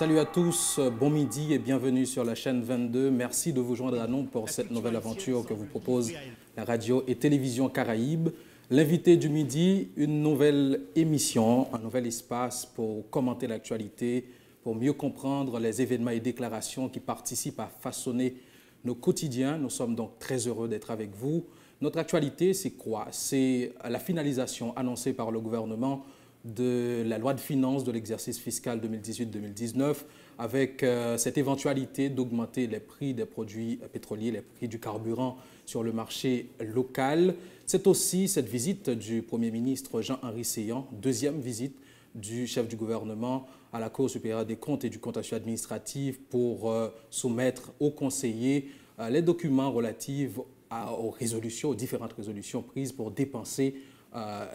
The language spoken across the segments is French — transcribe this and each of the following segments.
Salut à tous, bon midi et bienvenue sur la chaîne 22. Merci de vous joindre à nous pour cette nouvelle aventure que vous propose la radio et télévision Caraïbes. L'invité du midi, une nouvelle émission, un nouvel espace pour commenter l'actualité, pour mieux comprendre les événements et déclarations qui participent à façonner nos quotidiens. Nous sommes donc très heureux d'être avec vous. Notre actualité, c'est quoi? C'est la finalisation annoncée par le gouvernement de la loi de finances de l'exercice fiscal 2018-2019 avec cette éventualité d'augmenter les prix des produits pétroliers, les prix du carburant sur le marché local. C'est aussi cette visite du Premier ministre Jean-Henri Séan, deuxième visite du chef du gouvernement à la Cour supérieure des comptes et du contentieux administratif pour soumettre aux conseillers les documents relatifs aux résolutions, aux différentes résolutions prises pour dépenser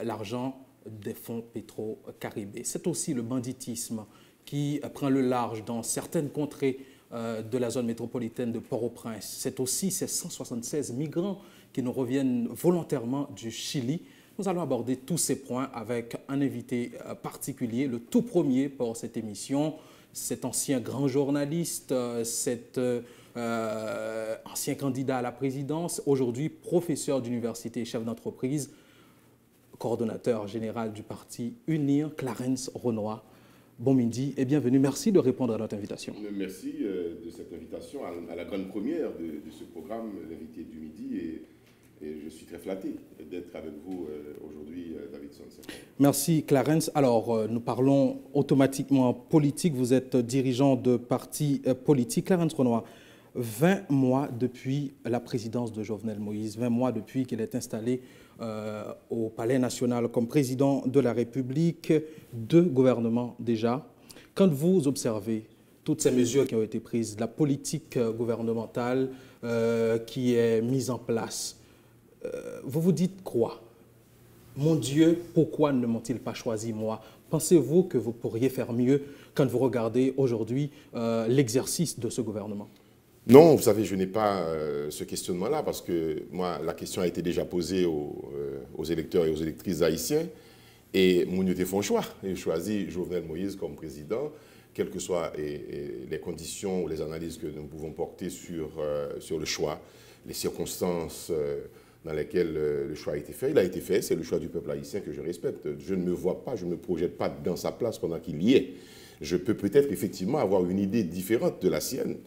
l'argent des fonds pétro-caribés. C'est aussi le banditisme qui prend le large dans certaines contrées de la zone métropolitaine de Port-au-Prince. C'est aussi ces 176 migrants qui nous reviennent volontairement du Chili. Nous allons aborder tous ces points avec un invité particulier, le tout premier pour cette émission, cet ancien grand journaliste, cet ancien candidat à la présidence, aujourd'hui professeur d'université et chef d'entreprise, coordonnateur général du parti UNIR, Clarence Renoir. Bon midi et bienvenue. Merci de répondre à notre invitation. Merci de cette invitation à la grande première de ce programme, l'invité du midi. Et je suis très flatté d'être avec vous aujourd'hui, Davidson. Merci, Clarence. Alors, nous parlons automatiquement politique. Vous êtes dirigeant de parti politique. Clarence Renoir, 20 mois depuis la présidence de Jovenel Moïse, 20 mois depuis qu'il est installé au Palais national comme président de la République, 2 gouvernements déjà. Quand vous observez toutes ces mesures qui ont été prises, la politique gouvernementale qui est mise en place, vous vous dites quoi? Mon Dieu, pourquoi ne m'ont-ils pas choisi moi? Pensez-vous que vous pourriez faire mieux quand vous regardez aujourd'hui l'exercice de ce gouvernement? Non, vous savez, je n'ai pas ce questionnement-là parce que moi, la question a été déjà posée aux électeurs et aux électrices haïtiens et mon Dieu font choix. Ils choisissent Jovenel Moïse comme président, quelles que soient les conditions ou les analyses que nous pouvons porter sur le choix, les circonstances dans lesquelles le choix a été fait. Il a été fait, c'est le choix du peuple haïtien que je respecte. Je ne me vois pas, je ne me projette pas dans sa place pendant qu'il y est. Je peux peut-être effectivement avoir une idée différente de la sienne.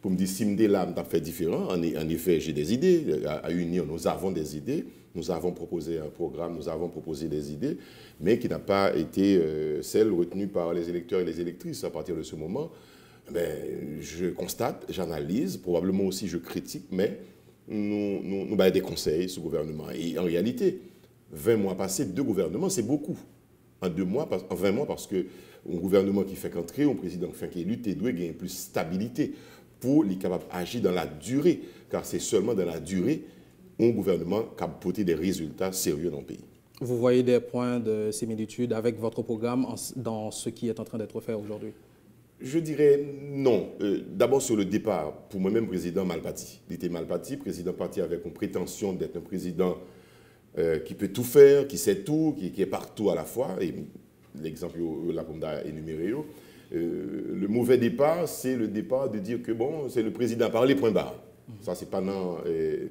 Pour me dire, si je là, je fait différent. En effet, j'ai des idées. À UNIR, nous avons des idées. Nous avons proposé un programme, nous avons proposé des idées, mais qui n'a pas été celle retenue par les électeurs et les électrices. À partir de ce moment, je constate, j'analyse, probablement aussi je critique, mais nous avons des conseils ce gouvernement. Et en réalité, 20 mois passés, 2 gouvernements, c'est beaucoup. En 20 mois, parce qu'un gouvernement qui fait qu'entrer, un président qui fait élu, doit gagner plus de stabilité pour les capables d'agir dans la durée, car c'est seulement dans la durée un gouvernement capable de porter des résultats sérieux dans le pays. Vous voyez des points de similitude avec votre programme dans ce qui est en train d'être fait aujourd'hui? Je dirais non. D'abord sur le départ, pour moi-même, président mal parti. Il était mal parti, président parti avec une prétention d'être un président qui peut tout faire, qui sait tout, qui est partout à la fois. Et l'exemple là qu'on a énuméré. Le mauvais départ, c'est le départ de dire que bon, c'est le président parler, point barre. Ça, c'est pas dans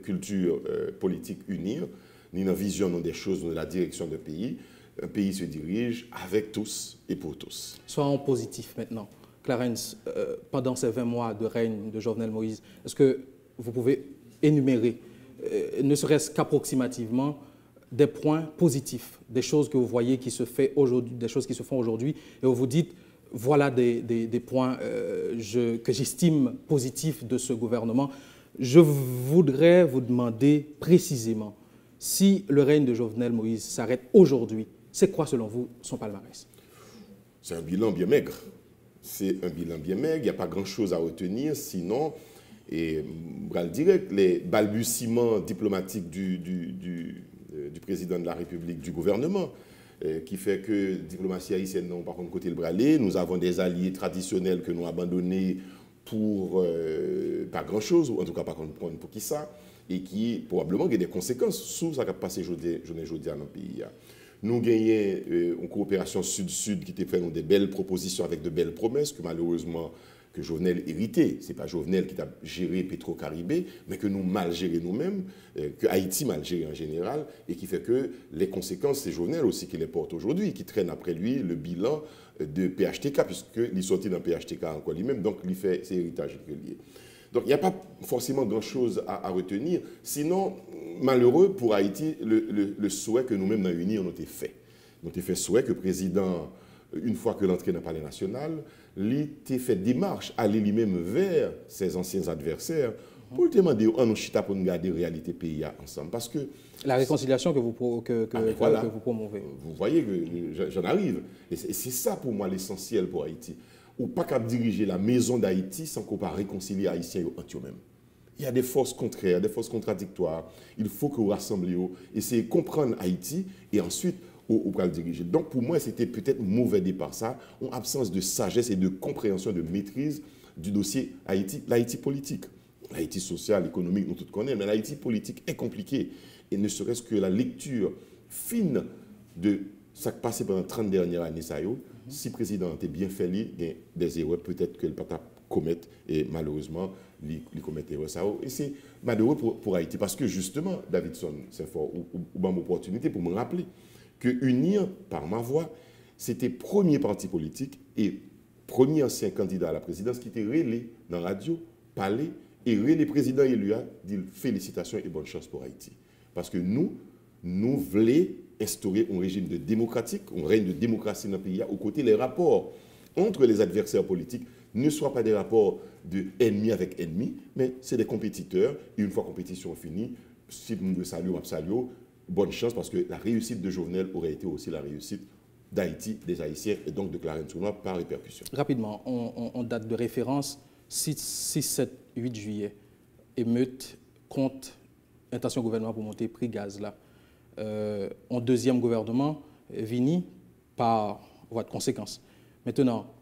culture politique UNIR, ni dans la vision des choses, dans la direction d'un pays. Un pays se dirige avec tous et pour tous. Soyons positifs maintenant. Clarence, pendant ces 20 mois de règne de Jovenel Moïse, est-ce que vous pouvez énumérer, ne serait-ce qu'approximativement, des points positifs, des choses que vous voyez qui se fait aujourd'hui, des choses qui se font aujourd'hui, et vous vous dites, voilà des points que j'estime positifs de ce gouvernement. Je voudrais vous demander précisément, si le règne de Jovenel Moïse s'arrête aujourd'hui, c'est quoi selon vous son palmarès? C'est un bilan bien maigre. C'est un bilan bien maigre, il n'y a pas grand-chose à retenir, sinon, et bral direct, les balbutiements diplomatiques du président de la République, du gouvernement, qui fait que la diplomatie haïtienne n'a par contre côté le bralé. Nous avons des alliés traditionnels que nous avons abandonnés pour pas grand-chose, ou en tout cas pas pour qui ça, et qui probablement a des conséquences sur ce qui a passé aujourd'hui dans le pays. Nous gagnons une coopération sud-sud qui était fait des belles propositions avec de belles promesses que malheureusement que Jovenel héritait. Ce n'est pas Jovenel qui a géré Petro-Caribé, mais que nous mal géré nous-mêmes, que Haïti mal géré en général, et qui fait que les conséquences, c'est Jovenel aussi qui les porte aujourd'hui, qui traîne après lui le bilan de PHTK, puisqu'il est sorti d'un PHTK encore lui-même, donc il fait ses héritages liés. Donc il n'y a pas forcément grand-chose à retenir. Sinon, malheureux pour Haïti, le souhait que nous-mêmes dans l'Uni, on a fait. On a fait souhait que le président, une fois que l'entrée dans le palais national, il a fait démarche, aller lui-même vers ses anciens adversaires pour lui demander en nous chita pour nous garder la réalité pays ensemble. Parce que la réconciliation que vous promouvez. Vous voyez que j'en arrive. Et c'est ça pour moi l'essentiel pour Haïti. Ou pas qu'à diriger la maison d'Haïti sans qu'on pas réconcilier Haïtiens entre eux-mêmes. Il y a des forces contraires, des forces contradictoires. Il faut que vous rassemblez, essayez de comprendre Haïti et ensuite ou pas le diriger. Donc pour moi, c'était peut-être mauvais départ ça, en absence de sagesse et de compréhension, de maîtrise du dossier Haïti, l'Haïti politique. L'Haïti social, économique, nous tous connaissons, mais l'Haïti politique est compliqué. Et ne serait-ce que la lecture fine de ce qui passé pendant 30 dernières années, si le président était bien fait, il y a des erreurs peut-être que le pata commettre et malheureusement, il commet des erreurs. Et c'est malheureux pour Haïti parce que justement, Davidson, c'est fort, ou bonne opportunité pour me rappeler que UNIR, par ma voix, c'était le premier parti politique et premier ancien candidat à la présidence qui était relais dans la radio, parler et relais président élu a dit félicitations et bonne chance pour Haïti. Parce que nous voulons instaurer un régime démocratique, un règne de démocratie dans le pays, aux côtés les rapports entre les adversaires politiques ne soient pas des rapports de ennemi avec ennemi, mais c'est des compétiteurs. Et une fois la compétition finie, si nous saluons, bonne chance parce que la réussite de Jovenel aurait été aussi la réussite d'Haïti, des Haïtiens et donc de Clarence Tournois par répercussion. Rapidement, on date de référence 6, 7, 8 juillet, émeute contre intention gouvernement pour monter prix gaz là. En deuxième gouvernement, vini par voie de conséquence. Maintenant,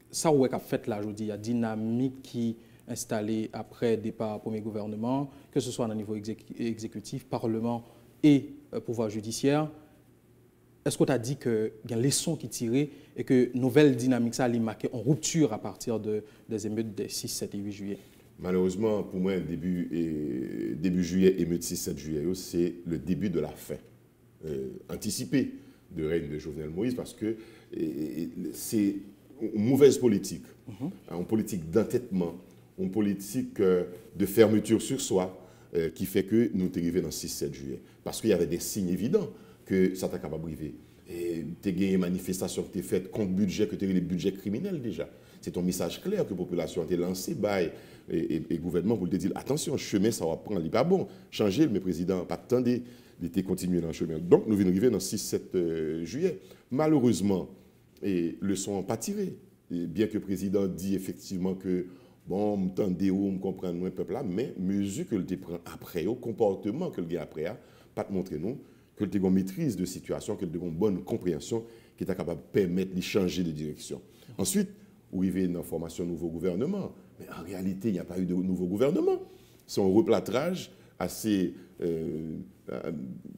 ça où est fait là, je dis, il y a dynamique qui est installée après départ premier gouvernement, que ce soit au niveau exécutif, parlement et pouvoir judiciaire. Est-ce qu'on t'a dit qu'il y a une leçon qui tirait et que nouvelle dynamique ça allait marquer en rupture à partir des émeutes des 6, 7 et 8 juillet? Malheureusement, pour moi, début juillet, émeute 6-7 juillet, c'est le début de la fin anticipée de règne de Jovenel Moïse parce que c'est une mauvaise politique, une politique d'entêtement, une politique de fermeture sur soi qui fait que nous sommes arrivés dans 6-7 juillet. Parce qu'il y avait des signes évidents que ça t'a capable d'arriver. Et tu as gagné une manifestation qui t'est faite contre budget, que tu as eu les budgets criminels déjà. C'est un message clair que la population a lancé et le gouvernement pour te dire attention, le chemin, ça va prendre, il n'est pas bon. Changer, mais le président, pas attendre, il était continué dans le chemin. Donc, nous venons arriver dans 6-7 juillet. Malheureusement, les leçons n'ont pas tiré. Et bien que le président dit effectivement que, bon, on m'entendait où, on comprend moins le peuple là, mais mesure que le prend après, au comportement que le gars après, pas te montrer nous, que le une maîtrise de situation, que le une bonne compréhension qui est capable de permettre de changer de direction. Ensuite, où il y a une formation nouveau gouvernement. Mais en réalité, il n'y a pas eu de nouveau gouvernement. C'est un replâtrage assez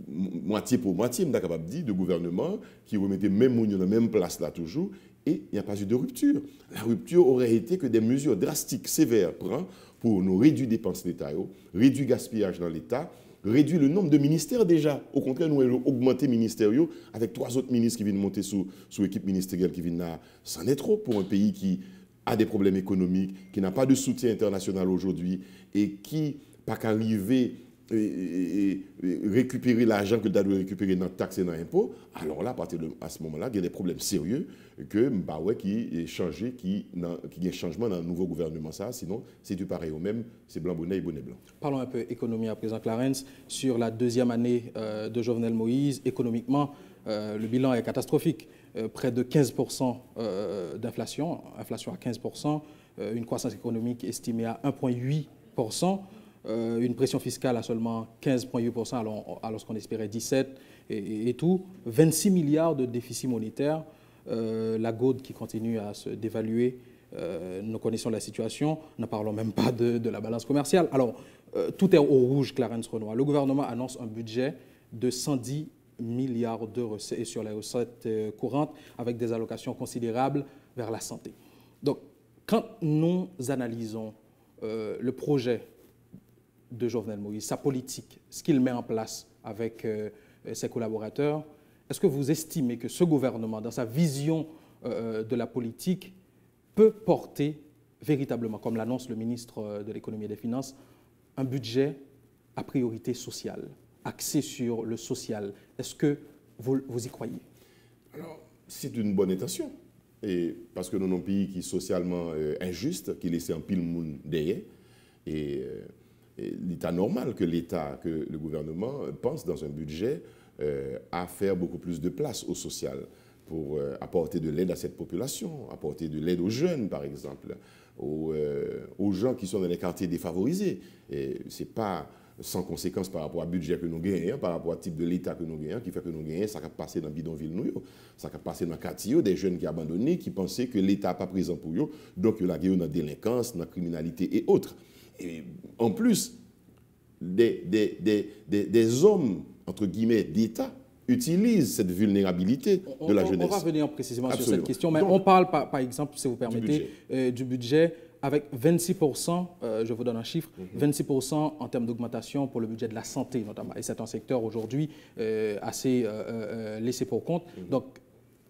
moitié pour moitié, je suis capable de dire, de gouvernement qui remettait même dans la même place là toujours, et il n'y a pas eu de rupture. La rupture aurait été que des mesures drastiques, sévères, pour nous réduire les dépenses de l'État, réduire le gaspillage dans l'État, réduire le nombre de ministères déjà. Au contraire, nous allons augmenter les ministères avec 3 autres ministres qui viennent monter sous équipe ministérielle qui viennent là. C'en est trop pour un pays qui a des problèmes économiques, qui n'a pas de soutien international aujourd'hui et qui n'a pas qu'arriver et récupérer l'argent que doit récupérer dans taxes et dans impôts. Alors là, à ce moment-là, il y a des problèmes sérieux que qui est changé, qui y a un changement dans le nouveau gouvernement. Sinon, c'est du pareil au même, c'est blanc bonnet et bonnet blanc. Parlons un peu économie à présent, Clarence. Sur la deuxième année de Jovenel Moïse, économiquement, le bilan est catastrophique. Près de 15% d'inflation, inflation à 15%, une croissance économique estimée à 1,8%. Une pression fiscale à seulement 15,8% alors qu'on espérait 17% et tout. 26 milliards de déficit monétaire. La goude qui continue à se dévaluer. Nous connaissons la situation. Ne parlons même pas de la balance commerciale. Alors, tout est au rouge, Clarence Renoir. Le gouvernement annonce un budget de 110 milliards de recettes et sur les recettes courantes avec des allocations considérables vers la santé. Donc, quand nous analysons le projet de Jovenel Moïse, sa politique, ce qu'il met en place avec ses collaborateurs, est-ce que vous estimez que ce gouvernement, dans sa vision de la politique, peut porter véritablement, comme l'annonce le ministre de l'Économie et des Finances, un budget à priorité sociale, axé sur le social? Est-ce que vous y croyez? Alors, c'est une bonne intention. Et parce que nous avons un pays qui est socialement injuste, qui laisse un pile monde derrière. Et l'État normal que l'État, que le gouvernement pense dans un budget à faire beaucoup plus de place au social pour apporter de l'aide à cette population, apporter de l'aide aux jeunes, par exemple, aux gens qui sont dans les quartiers défavorisés. Ce n'est pas sans conséquence par rapport au budget que nous gagnons, par rapport au type de l'État que nous gagnons, qui fait que nous gagnons, ça va passer dans le bidonville, ça va passer dans le quartier, des jeunes qui ont abandonné, qui pensaient que l'État n'est pas présent pour eux, donc il y a dans la délinquance, dans la criminalité et autres. Et en plus, des hommes, entre guillemets, d'État, utilisent cette vulnérabilité de la jeunesse. On va venir précisément Absolument. sur cette question, mais donc, on parle, par exemple, si vous permettez, du budget avec 26%, je vous donne un chiffre, 26% en termes d'augmentation pour le budget de la santé notamment. Et c'est un secteur aujourd'hui assez laissé pour compte. Donc,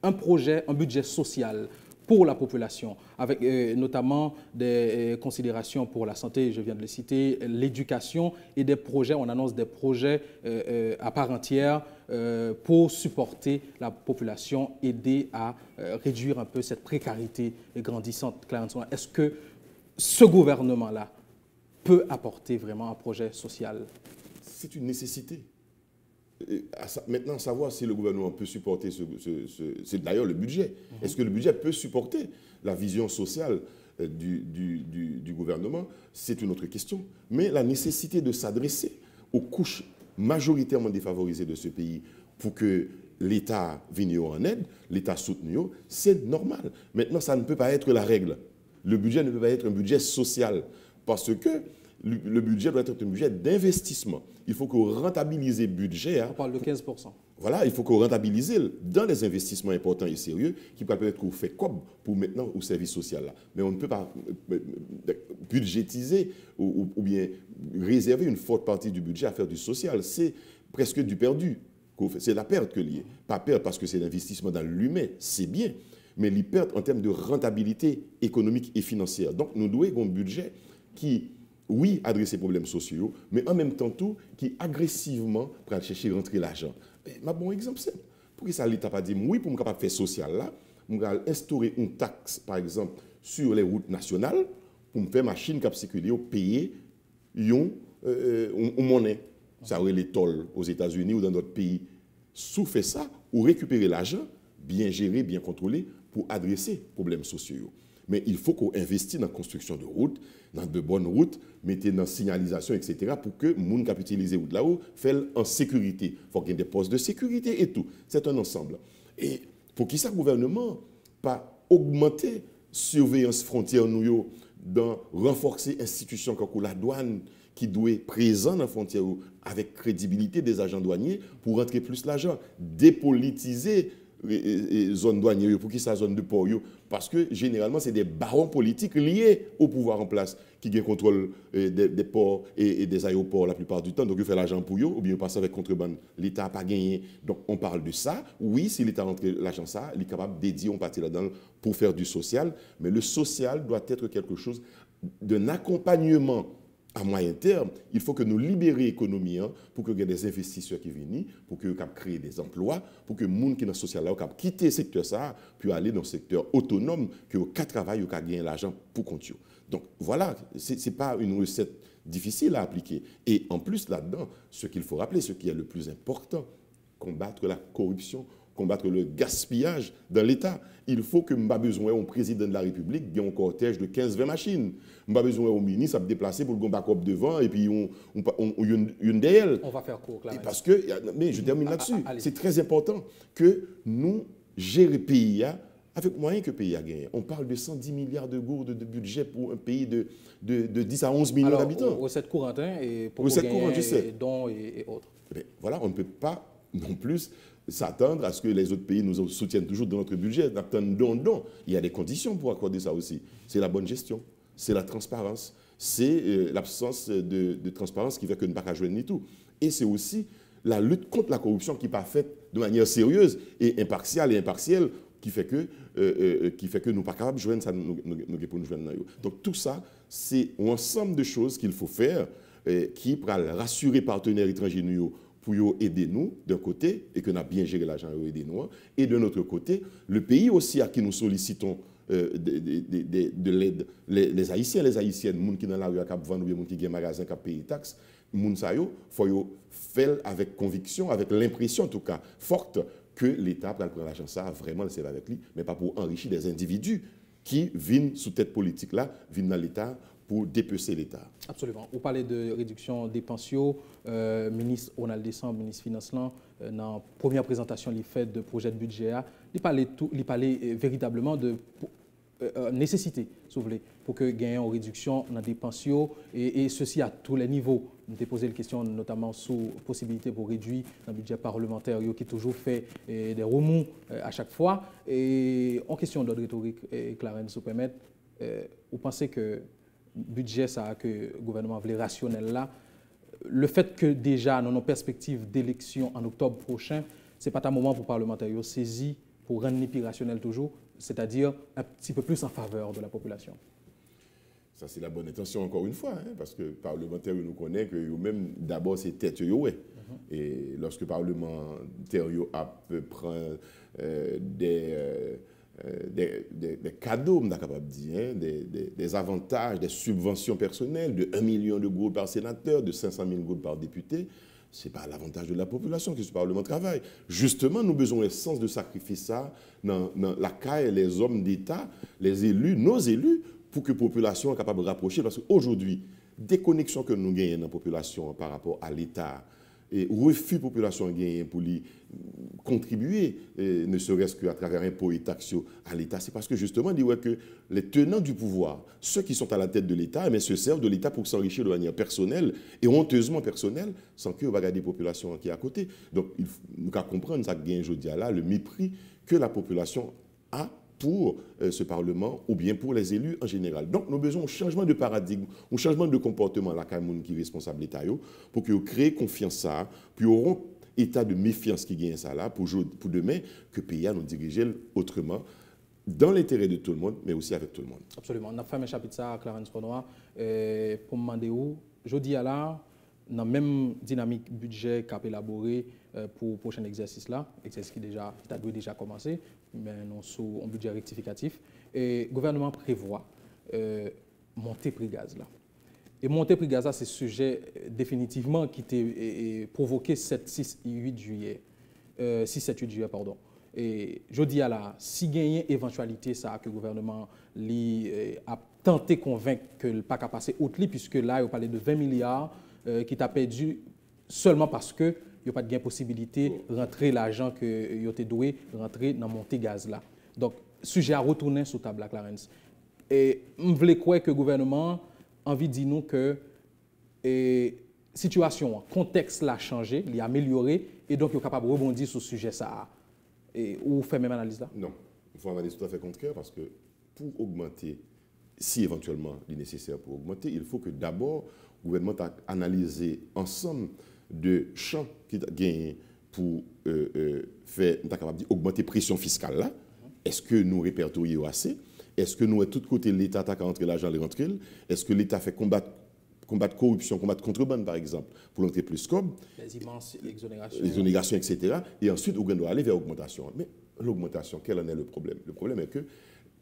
un projet, un budget social pour la population, avec notamment des considérations pour la santé, je viens de le citer, l'éducation et des projets, on annonce des projets à part entière pour supporter la population, aider à réduire un peu cette précarité grandissante. Est-ce que ce gouvernement-là peut apporter vraiment un projet social? C'est une nécessité. Maintenant, savoir si le gouvernement peut supporter c'est d'ailleurs le budget. Est-ce que le budget peut supporter la vision sociale du gouvernement? C'est une autre question. Mais la nécessité de s'adresser aux couches majoritairement défavorisées de ce pays pour que l'État vienne en aide, l'État soutenu, c'est normal. Maintenant, ça ne peut pas être la règle. Le budget ne peut pas être un budget social parce que le budget doit être un budget d'investissement. Il faut qu'on rentabilise le budget. On parle de 15%. Voilà, il faut qu'on rentabilise dans les investissements importants et sérieux qui peuvent permettre qu'on fait comme pour maintenant au service social. Là. Mais on ne peut pas budgétiser ou bien réserver une forte partie du budget à faire du social. C'est presque du perdu. C'est la perte que liée. Pas perte parce que c'est l'investissement dans l'humain, c'est bien, mais les pertes en termes de rentabilité économique et financière. Donc nous devons avoir un budget qui, oui, adresse les problèmes sociaux, mais en même temps tout, qui agressivement pour chercher à rentrer l'argent. Un bon exemple simple. Pour que ça, l'État pas dit, oui, pour me capable de faire social là, je vais instaurer une taxe, par exemple, sur les routes nationales, pour me faire machine qui circuler, payer une monnaie. Ça aurait les tolls aux États-Unis ou dans d'autres pays. Sous fait ça, ou récupérer l'argent, bien géré, bien contrôlé, pour adresser les problèmes sociaux. Mais il faut qu'on investisse dans la construction de routes, dans de bonnes routes, mettez dans la signalisation, etc., pour que les gens qui utilisent les routes là-haut fassent en sécurité. Il faut qu'il y ait des postes de sécurité et tout. C'est un ensemble. Et pour qu'il y ait un gouvernement pas augmenter la surveillance frontière, nous, dans renforcer l'institution comme la douane, qui doit être présent dans la frontière avec crédibilité des agents douaniers pour rentrer plus l'argent, dépolitiser les zones douanières pour qu'ils soient zone de port. Parce que généralement, c'est des barons politiques liés au pouvoir en place qui ont contrôle des ports et des aéroports la plupart du temps. Donc, ils font l'argent pour eux ou bien ils passent avec contrebande. L'État n'a pas gagné. Donc, on parle de ça. Oui, si l'État rentre l'argent, ça, il est capable de dédier, on partit là-dedans pour faire du social. Mais le social doit être quelque chose d'un accompagnement à moyen terme. Il faut que nous libérions l'économie pour qu'il y ait des investisseurs qui viennent, pour que nous créer des emplois, pour que les gens qui sont dans le social puissent quitter le secteur ça, puis aller dans le secteur autonome, que nous travaillent, nous gagner l'argent pour compter. Donc voilà, ce n'est pas une recette difficile à appliquer. Et en plus là-dedans, ce qu'il faut rappeler, ce qui est le plus important, combattre la corruption, combattre le gaspillage dans l'État. Il faut que nous n'ayons pas besoin au président de la République qui a un cortège de 15-20 machines. Nous n'avons pas besoin au ministre de se déplacer pour le backup devant et puis une d'elles. On va faire court, là. Parce que, mais je termine là-dessus. C'est très important que nous gérions le pays avec moyen que le pays a gagné. On parle de 110 milliards de gourdes de budget pour un pays de 10 à 11 millions d'habitants. Recettes courantes et pour recettes courantes, je sais. Dons et autres. Mais voilà, on ne peut pas non plus s'attendre à ce que les autres pays nous soutiennent toujours dans notre budget. Il y a des conditions pour accorder ça aussi. C'est la bonne gestion, c'est la transparence, c'est l'absence de transparence qui fait que nous ne pouvons pas jouer ni tout. Et c'est aussi la lutte contre la corruption qui n'est pas faite de manière sérieuse et impartielle qui fait que nous ne sommes pas capables de jouer ça, nous pour nous joindre. Donc tout ça, c'est un ensemble de choses qu'il faut faire qui pour rassurer les partenaires étrangers pour aider nous d'un côté et que nous avons bien géré l'argent et aider nous. Et de notre côté, le pays aussi à qui nous sollicitons de l'aide, les Haïtiens, les Haïtiennes, les gens qui sont dans la rue à Cap Vendre, les gens qui ont des magasins qui payent des taxes, il faut faire avec conviction, avec l'impression en tout cas forte que l'État prend l'argent ça vraiment le servir avec lui, mais pas pour enrichir des individus qui viennent sous tête politique là, viennent dans l'État pour dépecer l'État. Absolument. Vous parlez de réduction des pensions. Ministre Ronald Descamps, ministre Finance, dans la première présentation il fait de projet de budget, il parlait véritablement de nécessité, si vous voulez, pour que gagne en réduction dans des pensions et ceci à tous les niveaux. Nous avons posé la question notamment sous possibilité pour réduire dans le budget parlementaire qui toujours fait des remous à chaque fois. Et en question d'ordre rhétorique, Clarence, si vous permettez, vous pensez que le budget ça, que le gouvernement voulait rationnel là, le fait que déjà dans nos perspectives d'élection en octobre prochain, ce n'est pas un moment pour les parlementaires saisir pour rendre l'opérationnel toujours, c'est-à-dire un petit peu plus en faveur de la population. Ça, c'est la bonne intention, encore une fois, parce que les parlementaires nous connaissent que eux-mêmes, d'abord, c'est tête. Et lorsque le parlementaire prend des cadeaux, on est capable de dire, des avantages, des subventions personnelles de 1 million de gourdes par sénateur, de 500 000 gourdes par député, ce n'est pas l'avantage de la population que ce Parlement travaille. Justement, nous avons besoin d'un sens de sacrifier ça dans la caille, les hommes d'État, les élus, nos élus, pour que la population soit capable de rapprocher. Parce qu'aujourd'hui, déconnexion que nous gagnons dans la population par rapport à l'État, et refus de la population gagne pour lui contribuer, ne serait-ce qu'à travers impôts et taxes à l'État, c'est parce que justement, on dit que les tenants du pouvoir, ceux qui sont à la tête de l'État, se servent de l'État pour s'enrichir de manière personnelle et honteusement personnelle, sans qu'on va garder la population qui est à côté. Donc, nous devons comprendre ça gagne aujourd'hui là, le mépris que la population a pour ce Parlement ou bien pour les élus en général. Donc, nous avons besoin d'un changement de paradigme, un changement de comportement là, qui est responsable de l'État, pour qu'ils créent confiance ça, puis auront état de méfiance qui gagne ça là, pour demain, que le pays nous diriger autrement, dans l'intérêt de tout le monde, mais aussi avec tout le monde. Absolument. On a fait un chapitre ça à Clarence Renoir pour me demander où, je dis à là, dans la même dynamique budget qu'a élaboré pour le prochain exercice là, exercice qui a déjà commencé, mais non sous un budget rectificatif. Et le gouvernement prévoit monter prix gaz là. Et monter prix gaz là, c'est sujet définitivement qui était provoqué 7, 8 juillet. Et je dis à la, si gagner éventualité ça que le gouvernement a tenté de convaincre que le pas qu'à passer au-delà, puisque là, il parlait de 20 milliards qui t'a perdu seulement parce que il n'y a pas de gain possibilité de rentrer l'argent que il était doué rentrer dans montée gaz là. Donc sujet à retourner sur table à Clarence. Et je voulais croire que le gouvernement a envie de dire nous que situation, contexte l'a changé, il a amélioré et donc il est capable de rebondir sur ce sujet ça. Et ou fait même analyse là? Non, il faut une analyse tout à fait contraire parce que pour augmenter, si éventuellement il est nécessaire pour augmenter, il faut que d'abord le gouvernement a analysé ensemble de champs qu'il a gagné pour faire, augmenter la pression fiscale là. Est-ce que nous répertorions assez? Est-ce que nous, de tous côtés, l'État a rentré l'argent, les rentrer? Est-ce que l'État fait combattre corruption, combattre contrebande, par exemple, pour l'entrée plus comme les immenses exonérations, etc. Et ensuite, on doit aller vers l'augmentation. Mais l'augmentation, quel en est le problème? Le problème est que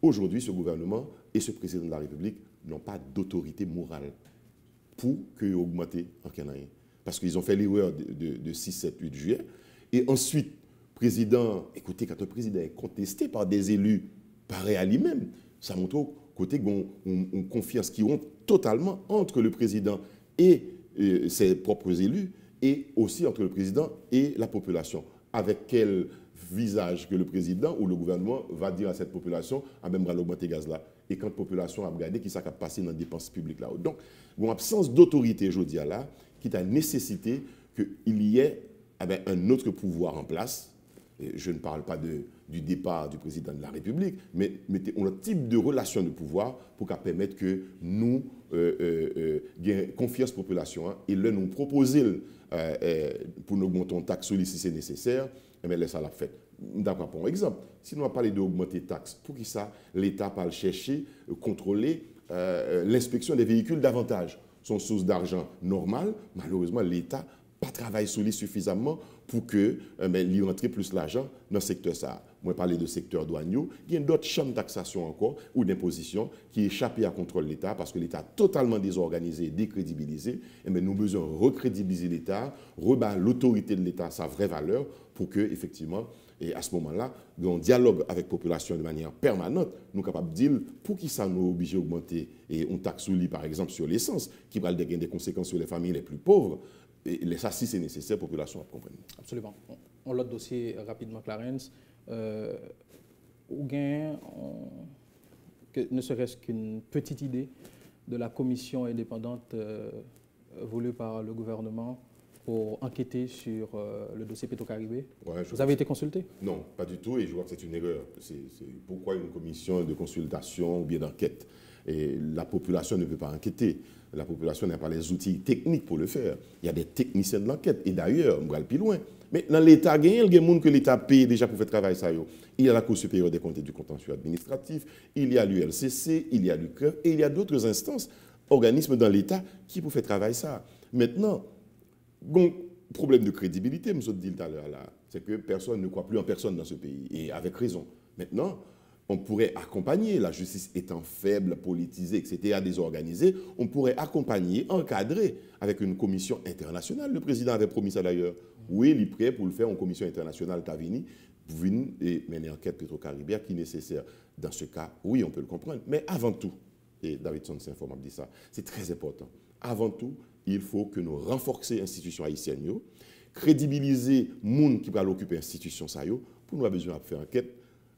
aujourd'hui, ce gouvernement et ce président de la République n'ont pas d'autorité morale pour augmenter en Canadien. Parce qu'ils ont fait l'erreur de 6, 7, 8 juillet. Et ensuite, écoutez, quand un président est contesté par des élus pareils à lui-même, ça montre au côté une confiance qui rompt totalement entre le président et ses propres élus, et aussi entre le président et la population. Avec quel visage que le président ou le gouvernement va dire à cette population, à même augmenter gaz là. Et quand la population a regardé qui ça a passé dans les dépenses publiques là. Donc, une absence d'autorité, je dis là, qui a nécessité qu'il y ait eh bien, un autre pouvoir en place. Et je ne parle pas du départ du président de la République, mais mettons un type de relation de pouvoir pour permettre que nous ayons confiance population et là nous proposer pour nous augmenter une taxe si c'est nécessaire, eh bien, ça l'a fait. D'accord, pour exemple, si nous avons parlé d'augmenter les taxes, pour qui ça, l'État va le chercher, contrôler l'inspection des véhicules davantage. Son source d'argent normale, malheureusement, l'État pas travaille sur lui suffisamment pour que lui rentre plus l'argent dans le secteur ça. Moi, parler de secteur douanier, il y a d'autres champs de taxation encore ou d'imposition qui échappent à contrôle de l'État parce que l'État est totalement désorganisé, décrédibilisé. Et nous avons besoin de recrédibiliser l'État, rebattre l'autorité de l'État à sa vraie valeur pour que, effectivement, et à ce moment-là, on dialogue avec la population de manière permanente, nous sommes capables de dire pour qui ça nous oblige à augmenter et on taxe sur lui, par exemple, sur l'essence, qui va avoir des conséquences sur les familles les plus pauvres. Et ça, si c'est nécessaire, la population va comprendre. Absolument. On l'autre dossier rapidement, Clarence. Ou gain, ne serait-ce qu'une petite idée de la commission indépendante voulue par le gouvernement pour enquêter sur le dossier Petro-Caribé. Ouais, vous avez été consulté? Non, pas du tout, et je vois que c'est une erreur. C'est pourquoi une commission de consultation ou bien d'enquête? Et la population ne peut pas enquêter. La population n'a pas les outils techniques pour le faire. Il y a des techniciens de l'enquête. Et d'ailleurs, on va aller plus loin. Mais dans l'État, il y a des gens que l'État paye déjà pour faire travail. Il y a la Cour supérieure des comptes et du contentieux administratif, il y a l'ULCC, il y a l'UCREF, et il y a d'autres instances, organismes dans l'État qui peuvent faire travail ça. Maintenant, bon, problème de crédibilité, je vous dit tout à l'heure, c'est que personne ne croit plus en personne dans ce pays, et avec raison. Maintenant, on pourrait accompagner, la justice étant faible, politisée, etc., désorganisée, on pourrait accompagner, encadrer avec une commission internationale. Le président avait promis ça d'ailleurs. Oui, il est prêt pour le faire en commission internationale Tavini, pour venir et mener une enquête Petro-Caribéen qui est nécessaire. Dans ce cas, oui, on peut le comprendre. Mais avant tout, et Davidson s'informe dit ça, c'est très important. Avant tout, il faut que nous renforcions l'institution haïtienne, crédibiliser les gens qui vont occuper l'institution, pour nous avoir besoin de faire une enquête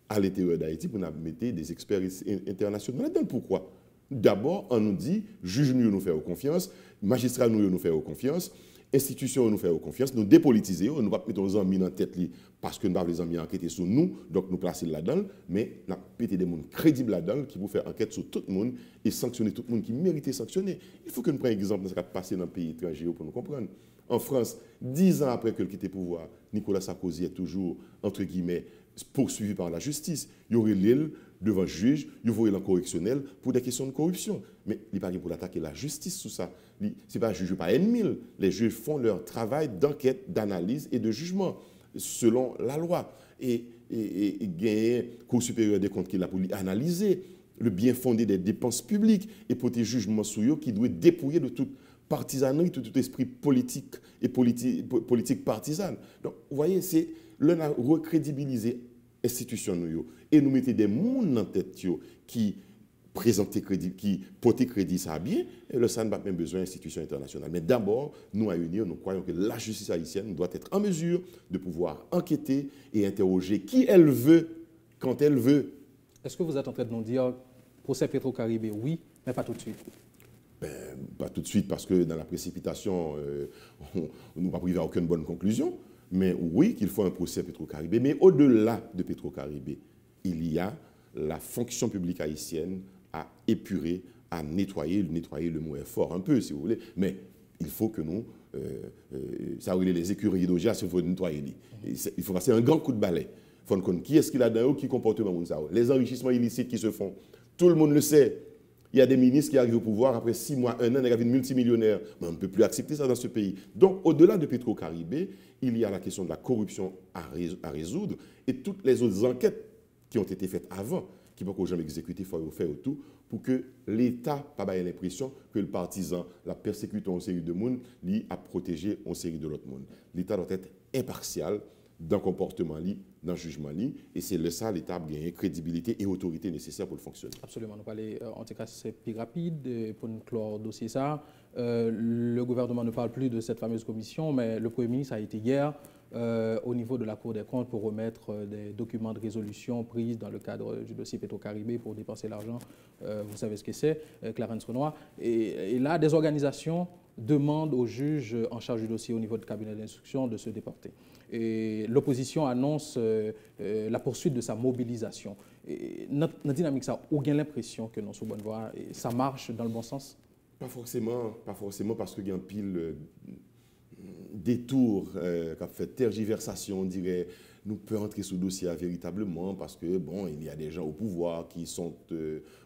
à l'intérieur d'Haïti pour nous mettre des experts internationaux là-dedans. Pourquoi? D'abord, on nous dit, juge nous faire confiance, magistrat nous faire confiance, institution nous faire confiance, nous dépolitiser, nous ne pas mettre nos amis en tête parce que nous n'avons pas les amis enquêter sur nous, donc nous placer là-dedans, mais nous mettons des gens crédibles là-dedans qui vont faire enquête sur tout le monde et sanctionner tout le monde qui mérite sanctionner. Il faut que nous prenions exemple de ce qui a passé dans le pays étranger pour nous comprendre. En France, 10 ans après qu'il quitte le pouvoir, Nicolas Sarkozy est toujours, entre guillemets, poursuivi par la justice. Il y aurait l'île devant le juge, il y aurait l'en correctionnel pour des questions de corruption. Mais il n'est pas pour attaquer la justice sous ça. Ce n'est pas juge, pas ennemi. Les juges font leur travail d'enquête, d'analyse et de jugement selon la loi. Et gagner Cour supérieure des comptes qui l'a pour analyser le bien fondé des dépenses publiques et pour des jugements sur eux qui doit dépouiller de toute partisanerie, de tout esprit politique et politique partisane. Donc, vous voyez, c'est l'on a recrédibilisé l'institution et nous mettons des gens en tête qui présenter crédit, qui porter crédit ça bien, et le ça n'a pas même besoin d'institutions internationales. Mais d'abord, nous à unir, nous croyons que la justice haïtienne doit être en mesure de pouvoir enquêter et interroger qui elle veut, quand elle veut. Est-ce que vous êtes en train de nous dire, procès Petro-Caribé, oui, mais pas tout de suite? Pas tout de suite, parce que dans la précipitation, on ne va pas arriver à aucune bonne conclusion. Mais oui, qu'il faut un procès Petro-Caribé. Mais au-delà de Petro-Caribé, il y a la fonction publique haïtienne à épurer, à nettoyer. Nettoyer, le mot est fort un peu, si vous voulez. Mais il faut que nous, ça les écuries d'Ogia, il faut nettoyer. Il faut passer un grand coup de balai. Il faut comprendre qui est-ce qu'il a dans eux, qui comportement. Les enrichissements illicites qui se font. Tout le monde le sait. Il y a des ministres qui arrivent au pouvoir après 6 mois, 1 an, ils deviennent multimillionnaires. Mais on ne peut plus accepter ça dans ce pays. Donc, au-delà de Petro-Caribé, il y a la question de la corruption à résoudre et toutes les autres enquêtes qui ont été faites avant, qui peuvent jamais exécuter, il faut faire tout pour que l'État n'a pas l'impression que le partisan, la persécute en série de monde, lui a protégé en série de l'autre monde. L'État doit être impartial dans le comportement, dans le jugement, et c'est ça l'État a gagné crédibilité et autorité nécessaire pour le fonctionner. Absolument. Nous allons, en tout cas, c'est plus rapide pour nous clore le dossier ça. Le gouvernement ne parle plus de cette fameuse commission, mais le Premier ministre a été hier au niveau de la Cour des comptes pour remettre des documents de résolution pris dans le cadre du dossier Petro-Caribé pour dépenser l'argent. Vous savez ce que c'est, Clarence Renoir. Et là, des organisations demande au juge en charge du dossier au niveau du cabinet d'instruction de se déporter. Et l'opposition annonce la poursuite de sa mobilisation. Et notre dynamique, ça, on a l'impression que nous sommes sur bonne voie et ça marche dans le bon sens? Pas forcément parce qu'il y a un pile détour, qui a fait tergiversation, on dirait. Nous pouvons entrer sous dossier véritablement parce que, bon, il y a des gens au pouvoir qui sont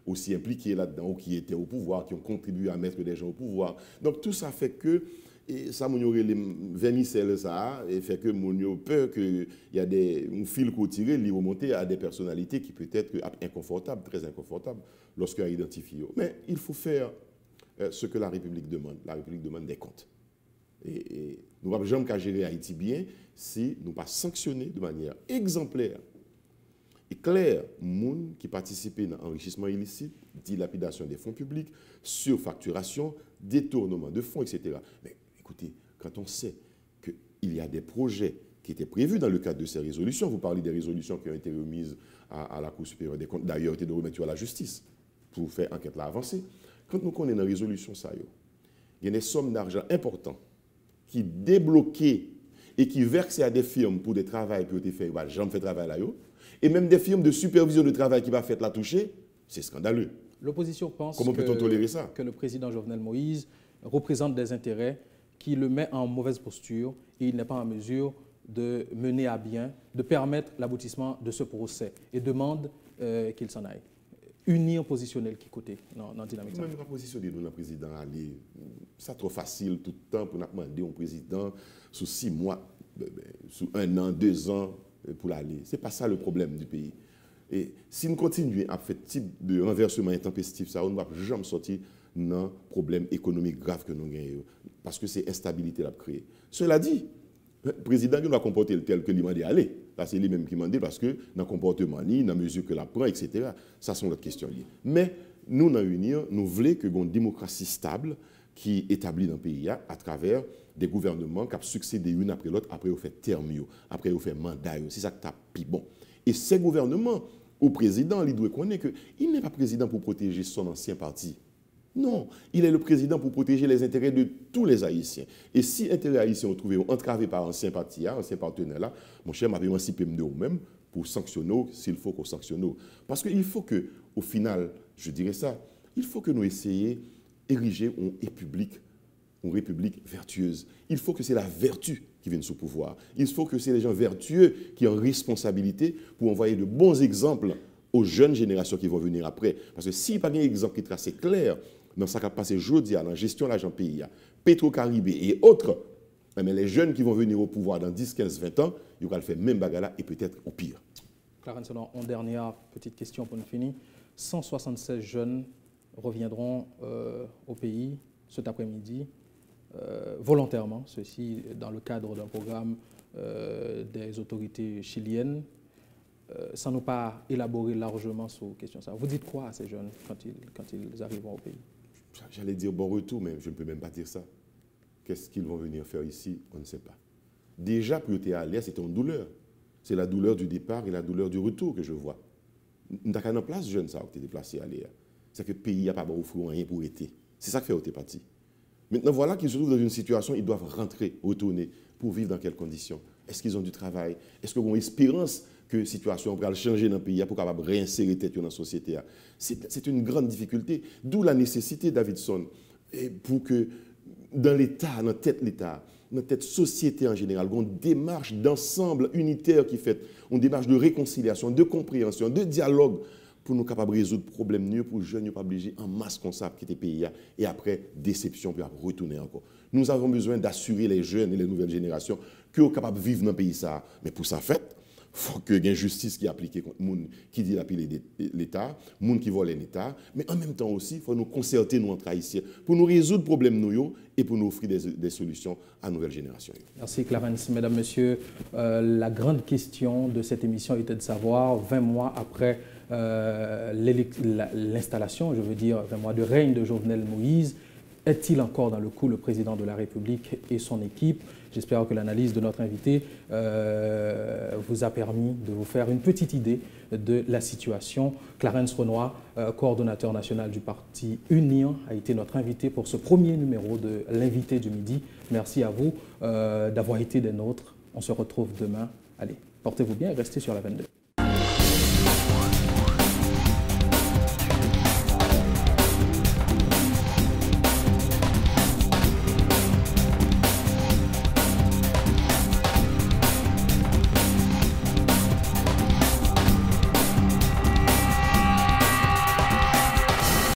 aussi impliqués là-dedans ou qui étaient au pouvoir, qui ont contribué à mettre des gens au pouvoir. Donc tout ça fait que, et ça, mon les vermicelles, ça, et fait que mon peur qu'il y a un fil qu'on tire, il remonter à des personnalités qui peut être inconfortables, très inconfortables, lorsqu'on a identifié. Mais il faut faire ce que la République demande. La République demande des comptes. Et nous n'avons jamais qu'à gérer Haïti bien si nous ne pas sanctionner de manière exemplaire et claire les gens qui participent à l'enrichissement illicite, dilapidation des fonds publics, surfacturation, détournement de fonds, etc. Mais écoutez, quand on sait qu'il y a des projets qui étaient prévus dans le cadre de ces résolutions, vous parlez des résolutions qui ont été remises à la Cour supérieure des comptes, d'ailleurs, été de remettre à la justice pour faire enquête là avancée. Quand nous connaissons la résolution, il y a des sommes d'argent importantes qui débloquaient et qui versaient à des firmes pour des travaux qui ont été faits, j'en fais travail là, et même des firmes de supervision de travail qui va faire la toucher, c'est scandaleux. L'opposition pense Comment peut-on tolérer ça? Que le président Jovenel Moïse représente des intérêts qui le met en mauvaise posture et il n'est pas en mesure de mener à bien, de permettre l'aboutissement de ce procès et demande qu'il s'en aille. Unir positionnel qui côté dans la dynamique. Nous ne pas positionner nous, le président, aller. C'est trop facile tout le temps pour nous demander au président sous 6 mois, sous 1 an, 2 ans pour l'aller. Ce n'est pas ça le problème du pays. Et si nous continuons à faire ce type de renversement intempestif, ça, on ne va jamais sortir dans problème économique grave que nous gagnons. Parce que c'est instabilité à créer. Cela dit, le président doit comporter tel que lui m'a aller. Là, c'est lui-même qui m'a dit parce que dans le comportement, dans la mesure que la prend, etc. Ça sont d'autres questions liées. Mais nous, dans l'Union, nous voulons que une démocratie stable qui est établie dans le pays à travers des gouvernements qui ont succédé une après l'autre, après ils ont fait terme, après ils ont fait mandat. C'est ça qui est plus bon. Et ces gouvernements, au président, il doit connaître qu'il n'est pas président pour protéger son ancien parti. Non, il est le président pour protéger les intérêts de tous les Haïtiens. Et si les intérêts haïtiens ont trouvé entravés par ancien parti, ancien partenaire là, mon cher m'a émancipé de vous-même pour sanctionner s'il faut qu'on sanctionne. Parce qu'il faut que, au final, je dirais ça, il faut que nous essayions d'ériger une république vertueuse. Il faut que c'est la vertu qui vienne sous pouvoir. Il faut que c'est les gens vertueux qui ont responsabilité pour envoyer de bons exemples aux jeunes générations qui vont venir après. Parce que s'il n'y a pas un exemple qui est assez clair dans ce qui a passé aujourd'hui dans la gestion de l'argent pays, Petro-Caribé et autres, mais les jeunes qui vont venir au pouvoir dans 10, 15, 20 ans, ils vont faire le même bagala et peut-être au pire. Clarence, une dernière petite question pour nous finir. 176 jeunes reviendront au pays cet après-midi, volontairement, ceci dans le cadre d'un programme des autorités chiliennes. Sans nous pas élaborer largement sur la question. Vous dites quoi à ces jeunes quand ils arriveront au pays? J'allais dire bon retour, mais je ne peux même pas dire ça. Qu'est-ce qu'ils vont venir faire ici? On ne sait pas. Déjà, pour être allé, c'est une douleur. C'est la douleur du départ et la douleur du retour que je vois. Nous avons en place jeunes ça qui est déplacé à aller. C'est que le pays n'a pas offert rien pour été. C'est ça qui fait au parti. Maintenant, voilà qu'ils se trouvent dans une situation, ils doivent rentrer, retourner, pour vivre dans quelles conditions? Est-ce qu'ils ont du travail? Est-ce qu'ils ont une espérance que la situation va changer dans le pays pour capable réinsérer tête dans la société? C'est une grande difficulté. D'où la nécessité, Davidson, pour que dans l'État, dans l'État, dans cette société en général, une démarche d'ensemble unitaire qui fait, une démarche de réconciliation, de compréhension, de dialogue, pour nous capables de résoudre le problème mieux, pour les jeunes ne pas obligés en masse comme ça, quitter le pays, et après, déception, puis après, retourner encore. Nous avons besoin d'assurer les jeunes et les nouvelles générations qu'ils sont capables de vivre dans le pays. Mais pour ça, fait, il faut qu'il y ait une justice qui est appliquée contre les gens qui dilapident l'État, les gens qui volent l'État, mais en même temps aussi, il faut nous concerter, nous, entre Haïtiens, pour nous résoudre le problème nous et pour nous offrir des solutions à la nouvelle génération. Merci Clarence. Mesdames, Messieurs, la grande question de cette émission était de savoir, 20 mois après l'installation, je veux dire 20 mois de règne de Jovenel Moïse, Est-il encore dans le coup, le président de la République et son équipe? J'espère que l'analyse de notre invité vous a permis de vous faire une petite idée de la situation. Clarence Renoir, coordonnateur national du parti UNIR, a été notre invité pour ce premier numéro de l'invité du midi. Merci à vous d'avoir été des nôtres. On se retrouve demain. Allez, portez-vous bien et restez sur la 22.